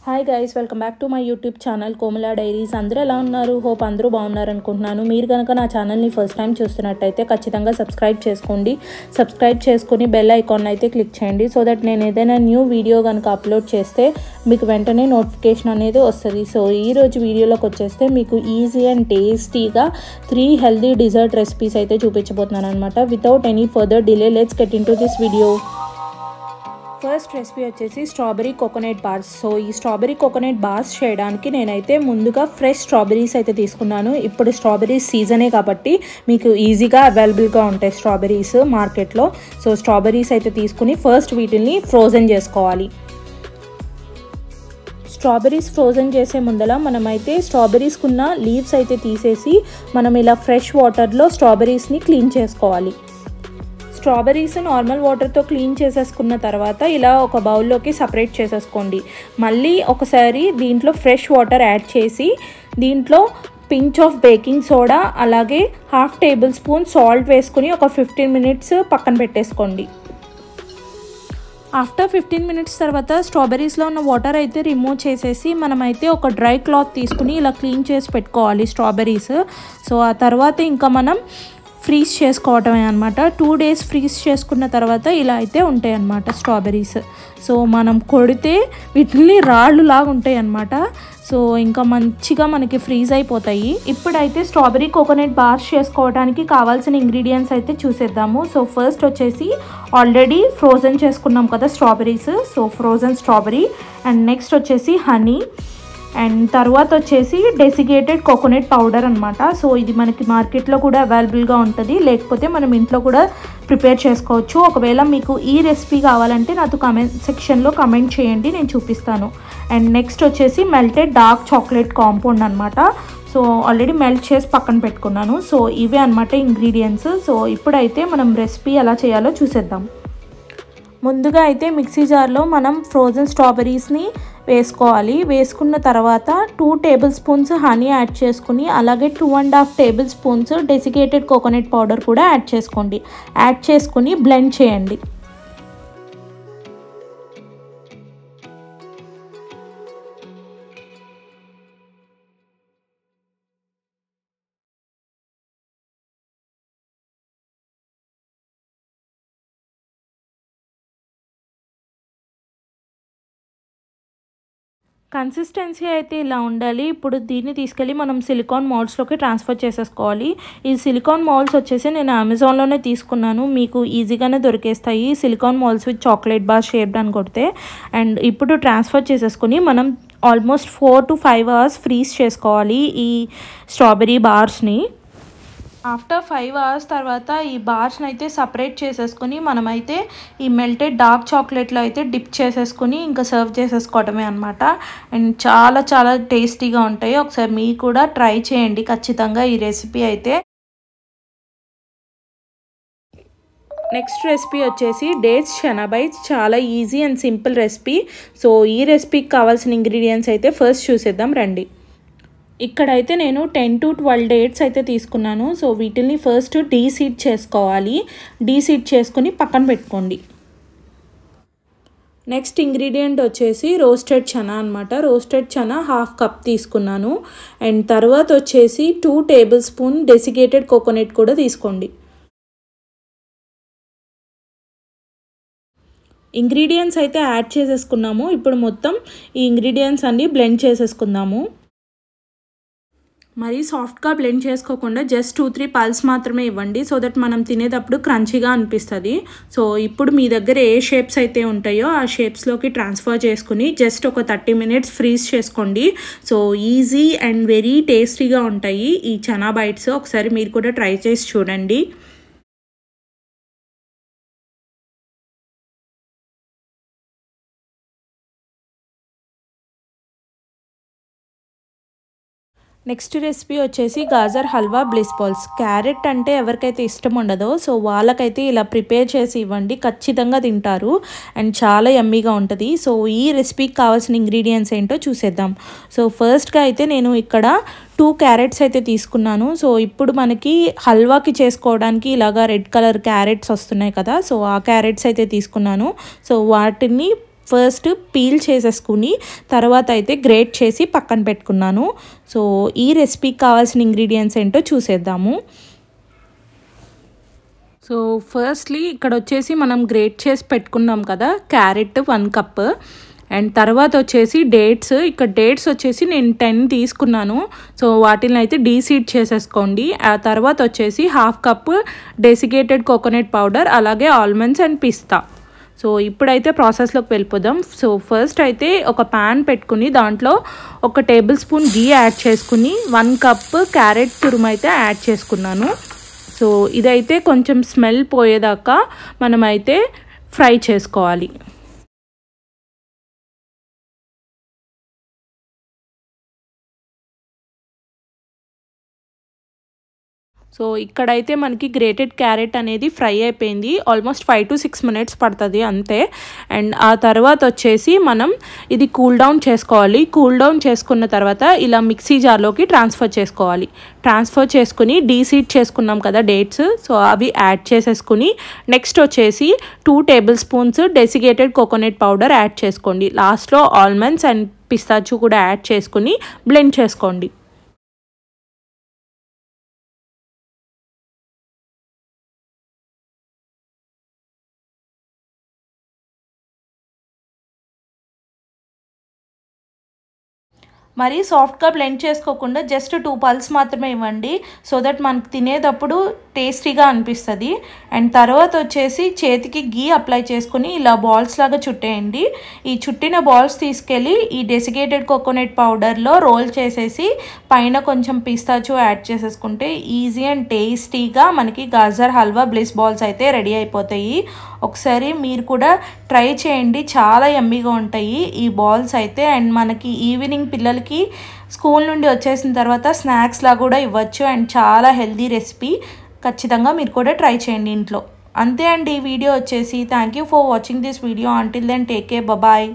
Hi guys, welcome back to my YouTube channel Komala diaries. అందరూ ఎలా ఉన్నారు? Hope అందరూ బాగున్నారు అనుకుంటున్నాను. మీరు కనుక నా ఛానల్ని ఫస్ట్ టైం చూస్తున్నట్టయితే ఖచ్చితంగా సబ్స్క్రైబ్ చేసుకోండి. సబ్స్క్రైబ్ చేసుకుని బెల్ ఐకాన్ అయితే క్లిక్ చేయండి, సో దట్ నేను ఏదైనా న్యూ వీడియో కనుక అప్లోడ్ చేస్తే మీకు వెంటనే నోటిఫికేషన్ అనేది వస్తుంది. సో ఈరోజు వీడియోలోకి వచ్చేస్తే మీకు ఈజీ అండ్ టేస్టీగా 3 హెల్దీ డిజర్ట్ రెసిపీస్ అయితే చూపించబోతున్నాను అనమాట. Without any further delay let's get in to this video. First recipe వచ్చేసి స్ట్రాబెరీ కోకోనట్ బార్స్. సో ఈ స్ట్రాబెరీ కోకోనట్ బార్స్ చేయడానికి నేనైతే ముందుగా ఫ్రెష్ స్ట్రాబెరీస్ అయితే తీసుకున్నాను. ఇప్పుడు స్ట్రాబెరీస్ సీజనే కాబట్టి మీకు ఈజీగా అవైలబుల్గా ఉంటాయి స్ట్రాబెరీస్ మార్కెట్లో. సో స్ట్రాబెరీస్ అయితే తీసుకుని ఫస్ట్ వీటిని ఫ్రోజన్ చేసుకోవాలి. స్ట్రాబెరీస్ ఫ్రోజన్ చేసే ముందర మనమైతే స్ట్రాబెరీస్కున్న లీవ్స్ అయితే తీసేసి మనం ఇలా ఫ్రెష్ వాటర్లో స్ట్రాబెరీస్ని క్లీన్ చేసుకోవాలి. స్ట్రాబెరీస్ నార్మల్ వాటర్తో క్లీన్ చేసేసుకున్న తర్వాత ఇలా ఒక బౌల్లోకి సపరేట్ చేసేసుకోండి. మళ్ళీ ఒకసారి దీంట్లో ఫ్రెష్ వాటర్ యాడ్ చేసి దీంట్లో పించ్ ఆఫ్ బేకింగ్ సోడా అలాగే 1/2 టేబుల్ స్పూన్ సాల్ట్ వేసుకుని ఒక 15 మినిట్స్ పక్కన పెట్టేసుకోండి. ఆఫ్టర్ 15 మినిట్స్ తర్వాత స్ట్రాబెరీస్లో ఉన్న వాటర్ అయితే రిమూవ్ చేసేసి మనమైతే ఒక డ్రై క్లాత్ తీసుకుని ఇలా క్లీన్ చేసి పెట్టుకోవాలి స్ట్రాబెరీస్. సో ఆ తర్వాత ఇంకా మనం ఫ్రీజ్ చేసుకోవటమే అనమాట. 2 డేస్ ఫ్రీజ్ చేసుకున్న తర్వాత ఇలా అయితే ఉంటాయి అన్నమాట స్ట్రాబెరీస్. సో మనం కొడితే వీటిని రాళ్ళు లాగా ఉంటాయి అన్నమాట. సో ఇంకా మంచిగా మనకి ఫ్రీజ్ అయిపోతాయి. ఇప్పుడైతే స్ట్రాబెరీ కోకోనట్ బార్స్ చేసుకోవడానికి కావాల్సిన ఇంగ్రీడియంట్స్ అయితే చూసేద్దాము. సో ఫస్ట్ వచ్చేసి ఆల్రెడీ ఫ్రోజన్ చేసుకున్నాం కదా strawberries, so frozen strawberry. And next వచ్చేసి హనీ. అండ్ తర్వాత వచ్చేసి డెసికేటెడ్ కోకోనట్ పౌడర్ అనమాట. సో ఇది మనకి మార్కెట్లో కూడా అవైలబుల్గా ఉంటుంది, లేకపోతే మనం ఇంట్లో కూడా ప్రిపేర్ చేసుకోవచ్చు. ఒకవేళ మీకు ఈ రెసిపీ కావాలంటే నాకు కామెంట్ సెక్షన్లో కమెంట్ చేయండి, నేను చూపిస్తాను. అండ్ నెక్స్ట్ వచ్చేసి మెల్టెడ్ డార్క్ చాక్లెట్ కాంపౌండ్ అనమాట. సో ఆల్రెడీ మెల్ట్ చేసి పక్కన పెట్టుకున్నాను. సో ఇవే అనమాట ఇంగ్రీడియంట్స్. సో ఇప్పుడైతే మనం రెసిపీ ఎలా చేయాలో చూసేద్దాం. ముందుగా అయితే మిక్సీ జార్లో మనం ఫ్రోజన్ స్ట్రాబెరీస్ని వేసుకోవాలి. వేసుకున్న తర్వాత 2 టేబుల్ స్పూన్స్ హనీ యాడ్ చేసుకుని అలాగే 2.5 table spoons desiccated coconut powder కూడా యాడ్ చేసుకోండి. యాడ్ చేసుకుని బ్లెండ్ చేయండి. కన్సిస్టెన్సీ అయితే ఇలా ఉండాలి. ఇప్పుడు దీన్ని తీసుకెళ్ళి మనం సిలికాన్ మౌల్డ్స్లోకి ట్రాన్స్ఫర్ చేసేసుకోవాలి. ఈ సిలికాన్ మౌల్డ్స్ వచ్చేసి నేను అమెజాన్లోనే తీసుకున్నాను, మీకు ఈజీగానే దొరికేస్తాయి. Silicone moulds with chocolate bar shaped అని కొడితే. అండ్ ఇప్పుడు ట్రాన్స్ఫర్ చేసేసుకుని మనం ఆల్మోస్ట్ 4 to 5 అవర్స్ ఫ్రీజ్ చేసుకోవాలి ఈ స్ట్రాబెరీ బార్స్ని. ఆఫ్టర్ 5 అవర్స్ తర్వాత ఈ బార్స్ని అయితే సపరేట్ చేసేసుకుని మనమైతే ఈ మెల్టెడ్ డార్క్ చాక్లెట్లో అయితే డిప్ చేసేసుకుని ఇంకా సర్వ్ చేసేసుకోవటమే అనమాట. అండ్ చాలా చాలా టేస్టీగా ఉంటాయి. ఒకసారి మీరు కూడా ట్రై చేయండి ఖచ్చితంగా ఈ రెసిపీ అయితే. నెక్స్ట్ రెసిపీ వచ్చేసి డేట్స్ చనా బైట్స్. చాలా easy and simple recipe. So ఈ రెసిపీకి కావాల్సిన ఇంగ్రీడియంట్స్ అయితే ఫస్ట్ చూసేద్దాం రండి. ఇక్కడైతే నేను 10 to 12 డేట్స్ అయితే తీసుకున్నాను. సో వీటిని ఫస్ట్ డీసీడ్ చేసుకోవాలి. డీసీడ్ చేసుకుని పక్కన పెట్టుకోండి. నెక్స్ట్ ఇంగ్రీడియంట్ వచ్చేసి రోస్టెడ్ చనా అనమాట. రోస్టెడ్ చనా 1/2 కప్ తీసుకున్నాను. అండ్ తర్వాత వచ్చేసి 2 టేబుల్ స్పూన్ డెసికేటెడ్ కోకోనట్ కూడా తీసుకోండి. ఇంగ్రీడియంట్స్ అయితే యాడ్ చేసేసుకున్నాము. ఇప్పుడు మొత్తం ఈ ఇంగ్రీడియంట్స్ అన్నీ బ్లెండ్ చేసేసుకుందాము. మరి సాఫ్ట్గా బ్లెండ్ చేసుకోకుండా జస్ట్ 2-3 పల్స్ మాత్రమే ఇవ్వండి, సో దట్ మనం తినేటప్పుడు క్రంచీగా అనిపిస్తుంది. సో ఇప్పుడు మీ దగ్గర ఏ షేప్స్ అయితే ఉంటాయో ఆ షేప్స్లోకి ట్రాన్స్ఫర్ చేసుకుని జస్ట్ ఒక 30 మినిట్స్ ఫ్రీజ్ చేసుకోండి. సో ఈజీ అండ్ వెరీ టేస్టీగా ఉంటాయి ఈ చనా బైట్స్. ఒకసారి మీరు కూడా ట్రై చేసి చూడండి. నెక్స్ట్ రెసిపీ వచ్చేసి gajar halwa bliss balls. Carrot అంటే ఎవరికైతే ఇష్టం ఉండదో సో వాళ్ళకైతే ఇలా ప్రిపేర్ చేసి ఇవ్వండి, ఖచ్చితంగా తింటారు అండ్ చాలా యమ్మీగా ఉంటుంది. సో ఈ రెసిపీకి కావాల్సిన ఇంగ్రీడియంట్స్ ఏంటో చూసేద్దాం. సో ఫస్ట్గా అయితే నేను ఇక్కడ 2 క్యారెట్స్ అయితే తీసుకున్నాను. సో ఇప్పుడు మనకి హల్వాకి చేసుకోవడానికి ఇలాగా రెడ్ కలర్ క్యారెట్స్ వస్తున్నాయి కదా, సో ఆ క్యారెట్స్ అయితే తీసుకున్నాను. సో వాటిని ఫస్ట్ పీల్ చేసేసుకుని తర్వాత అయితే గ్రేట్ చేసి పక్కన పెట్టుకున్నాను. సో ఈ రెసిపీకి కావాల్సిన ఇంగ్రీడియంట్స్ ఏంటో చూసేద్దాము. సో ఫస్ట్లీ ఇక్కడ వచ్చేసి మనం గ్రేట్ చేసి పెట్టుకున్నాం కదా, క్యారెట్ 1 కప్ అండ్ తర్వాత వచ్చేసి డేట్స్. ఇక్కడ డేట్స్ వచ్చేసి నేను 10 తీసుకున్నాను. సో వాటిని అయితే డీసీడ్ చేసేసుకోండి. ఆ తర్వాత వచ్చేసి 1/2 కప్ డెసికేటెడ్ కోకోనట్ పౌడర్, అలాగే ఆల్మండ్స్ అండ్ పిస్తా. సో ఇప్పుడైతే ప్రాసెస్లోకి వెళ్ళిపోదాం. సో ఫస్ట్ అయితే ఒక ప్యాన్ పెట్టుకుని దాంట్లో 1 టేబుల్ స్పూన్ గీ యాడ్ చేసుకుని 1 కప్ క్యారెట్ తురుము అయితే యాడ్ చేసుకున్నాను. సో ఇదైతే కొంచెం స్మెల్ పోయేదాకా మనమైతే ఫ్రై చేసుకోవాలి. సో ఇక్కడైతే మనకి గ్రేటెడ్ క్యారెట్ అనేది ఫ్రై అయిపోయింది. ఆల్మోస్ట్ 5 to 6 minutes పడుతుంది అంతే. అండ్ ఆ తర్వాత వచ్చేసి మనం ఇది కూల్ డౌన్ చేసుకోవాలి. కూల్ డౌన్ చేసుకున్న తర్వాత ఇలా మిక్సీ జార్లోకి ట్రాన్స్ఫర్ చేసుకోవాలి. ట్రాన్స్ఫర్ చేసుకుని డీసీడ్ చేసుకున్నాం కదా డేట్స్, సో అవి యాడ్ చేసేసుకుని నెక్స్ట్ వచ్చేసి 2 table spoons desiccated coconut powder add చేసుకోండి. లాస్ట్లో ఆల్మండ్స్ అండ్ పిస్తాచు కూడా యాడ్ చేసుకుని బ్లెండ్ చేసుకోండి. మరి సాఫ్ట్గా బ్లెండ్ చేసుకోకుండా జస్ట్ 2 పల్స్ మాత్రమే ఇవ్వండి, సో దట్ మనకు తినేటప్పుడు టేస్టీగా అనిపిస్తుంది. అండ్ తర్వాత వచ్చేసి చేతికి గీ అప్లై చేసుకుని ఇలా బాల్స్ లాగా చుట్టేయండి. ఈ చుట్టిన బాల్స్ తీసుకెళ్ళి ఈ డెసికేటెడ్ కోకోనట్ పౌడర్లో రోల్ చేసేసి పైన కొంచెం పిస్తాచు యాడ్ చేసేసుకుంటే ఈజీ అండ్ టేస్టీగా మనకి గాజర్ హల్వా బ్లిస్ బాల్స్ అయితే రెడీ అయిపోతాయి. ఒకసారి మీరు కూడా ట్రై చేయండి, చాలా యమ్మీగా ఉంటాయి ఈ బాల్స్ అయితే. అండ్ మనకి ఈవినింగ్ పిల్లలకి స్కూల్ నుండి వచ్చేసిన తర్వాత స్నాక్స్లా కూడా ఇవ్వచ్చు. అండ్ చాలా హెల్దీ రెసిపీ, ఖచ్చితంగా మీరు కూడా ట్రై చేయండి ఇంట్లో. అంతే అండి ఈ వీడియో వచ్చేసి. Thank you for watching this video. Until then take care, bye.